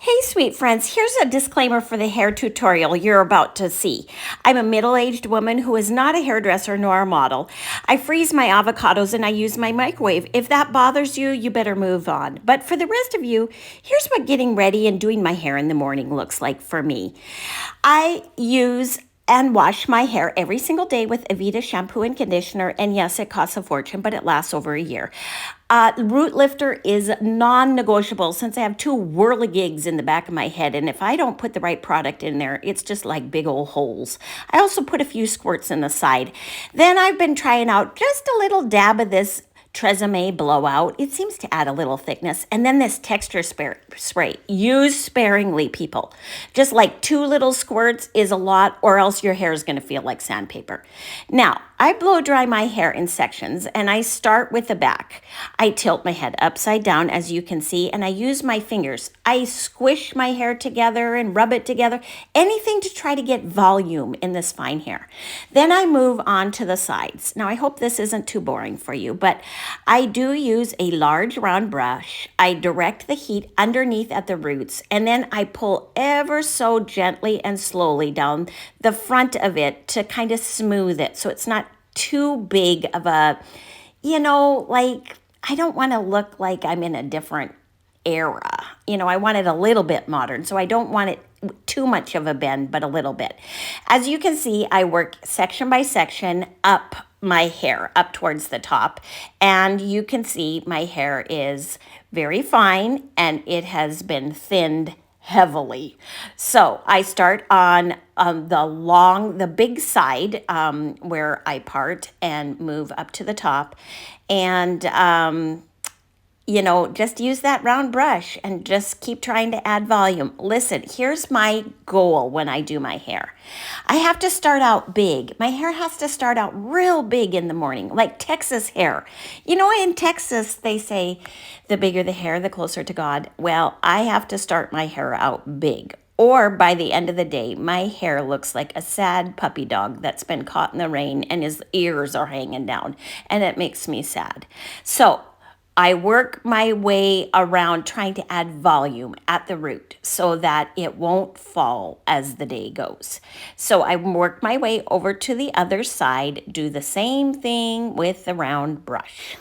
Hey, sweet friends, here's a disclaimer for the hair tutorial you're about to see. I'm a middle-aged woman who is not a hairdresser nor a model. I freeze my avocados and I use my microwave. If that bothers you, you better move on. But for the rest of you, here's what getting ready and doing my hair in the morning looks like for me. I use and wash my hair every single day with Aveda shampoo and conditioner. And yes, it costs a fortune, but it lasts over a year. Root lifter is non-negotiable since I have two whirligigs in the back of my head. And if I don't put the right product in there, it's just like big old holes. I also put a few squirts in the side. Then I've been trying out just a little dab of this Tresemme blowout. It seems to add a little thickness. And then this texture spray. Use sparingly, people. Just like 2 little squirts is a lot, or else your hair is going to feel like sandpaper. Now, I blow dry my hair in sections, and I start with the back. I tilt my head upside down, as you can see, and I use my fingers. I squish my hair together and rub it together, anything to try to get volume in this fine hair. Then I move on to the sides. Now, I hope this isn't too boring for you, but I do use a large round brush. I direct the heat underneath at the roots, and then I pull ever so gently and slowly down the front of it to kind of smooth it so it's not too big of a, like I don't want to look like I'm in a different era. I want it a little bit modern, so I don't want it too much of a bend, but a little bit. As you can see, I work section by section up my hair up towards the top, and you can see my hair is very fine and it has been thinned heavily. So I start on the big side where I part and move up to the top, and just use that round brush and just keep trying to add volume. Listen, here's my goal when I do my hair. I have to start out big. My hair has to start out real big in the morning, like Texas hair. In Texas, they say the bigger the hair, the closer to God. Well, I have to start my hair out big. Or by the end of the day, my hair looks like a sad puppy dog that's been caught in the rain and his ears are hanging down. And it makes me sad. So I work my way around trying to add volume at the root so that it won't fall as the day goes. So I work my way over to the other side, do the same thing with the round brush.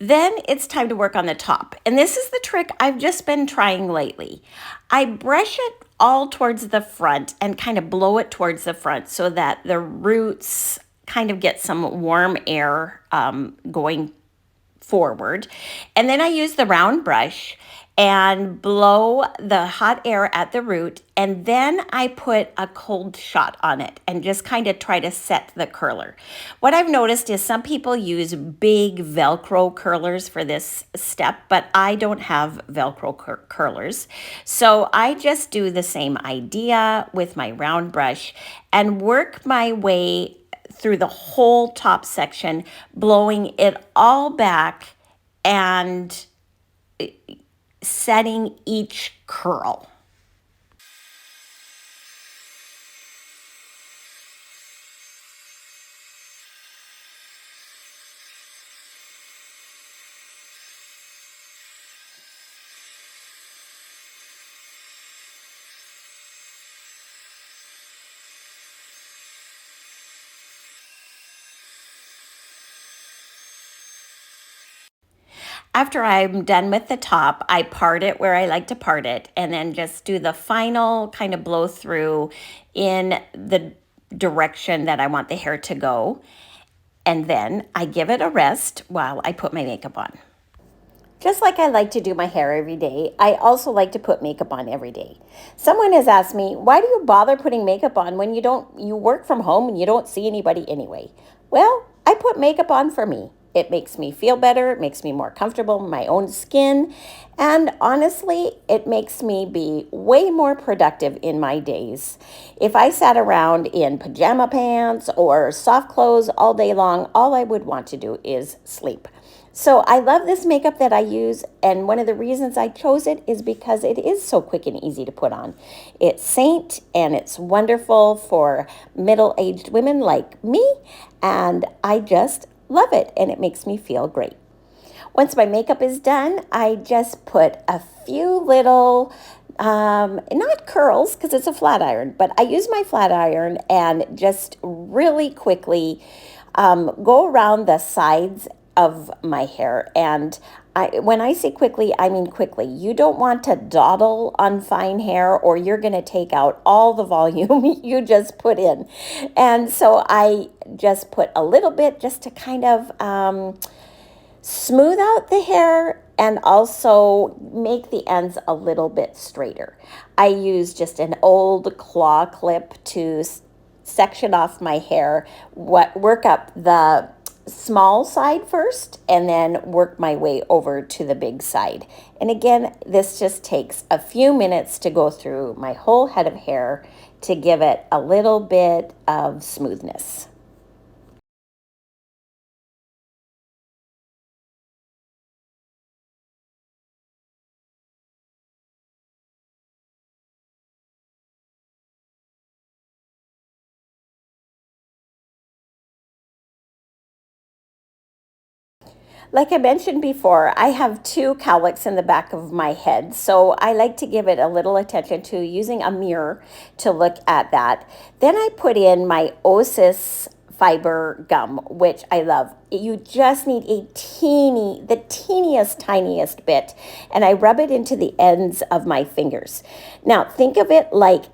Then it's time to work on the top. And this is the trick I've just been trying lately. I brush it all towards the front and kind of blow it towards the front so that the roots kind of get some warm air going forward. And then I use the round brush and blow the hot air at the root, and then I put a cold shot on it and just kind of try to set the curler. What I've noticed is some people use big Velcro curlers for this step, but I don't have Velcro curlers. So I just do the same idea with my round brush and work my way through the whole top section, blowing it all back and setting each curl. After I'm done with the top, I part it where I like to part it and then just do the final kind of blow through in the direction that I want the hair to go. And then I give it a rest while I put my makeup on. Just like I like to do my hair every day, I also like to put makeup on every day. Someone has asked me, why do you bother putting makeup on when you work from home and you don't see anybody anyway? Well, I put makeup on for me. It makes me feel better. It makes me more comfortable in my own skin. And honestly, it makes me be way more productive in my days. If I sat around in pajama pants or soft clothes all day long, all I would want to do is sleep. So I love this makeup that I use, and one of the reasons I chose it is because it is so quick and easy to put on. It's Saint, and it's wonderful for middle-aged women like me, and I just love it, and it makes me feel great. Once my makeup is done, I just put a few little, not curls because it's a flat iron, but I use my flat iron and just really quickly go around the sides of my hair. And when I say quickly, I mean quickly. You don't want to dawdle on fine hair or you're going to take out all the volume you just put in. And so I just put a little bit just to kind of smooth out the hair and also make the ends a little bit straighter. I use just an old claw clip to section off my hair, work up the small side first and then work my way over to the big side. And again, this just takes a few minutes to go through my whole head of hair to give it a little bit of smoothness. Like I mentioned before, I have two cowlicks in the back of my head, so I like to give it a little attention to using a mirror to look at that. Then I put in my Osis fiber gum, which I love. You just need the teeniest, tiniest bit, and I rub it into the ends of my fingers. Now, think of it like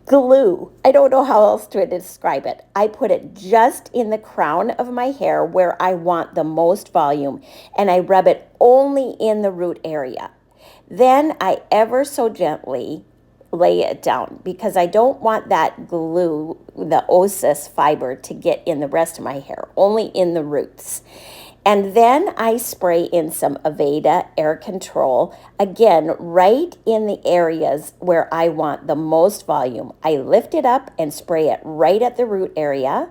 glue. I don't know how else to describe it. I put it just in the crown of my hair where I want the most volume, and I rub it only in the root area. Then I ever so gently lay it down because I don't want that glue, the Osis fiber, to get in the rest of my hair, only in the roots. And then I spray in some Aveda air control, again, right in the areas where I want the most volume. I lift it up and spray it right at the root area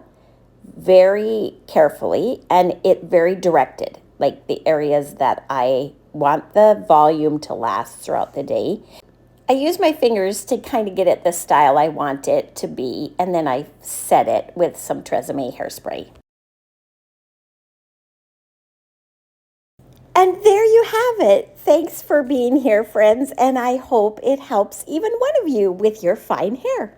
very carefully and it very directed, like the areas that I want the volume to last throughout the day. I use my fingers to kind of get it the style I want it to be, and then I set it with some Tresemme hairspray. And there you have it. Thanks for being here, friends, and I hope it helps even one of you with your fine hair.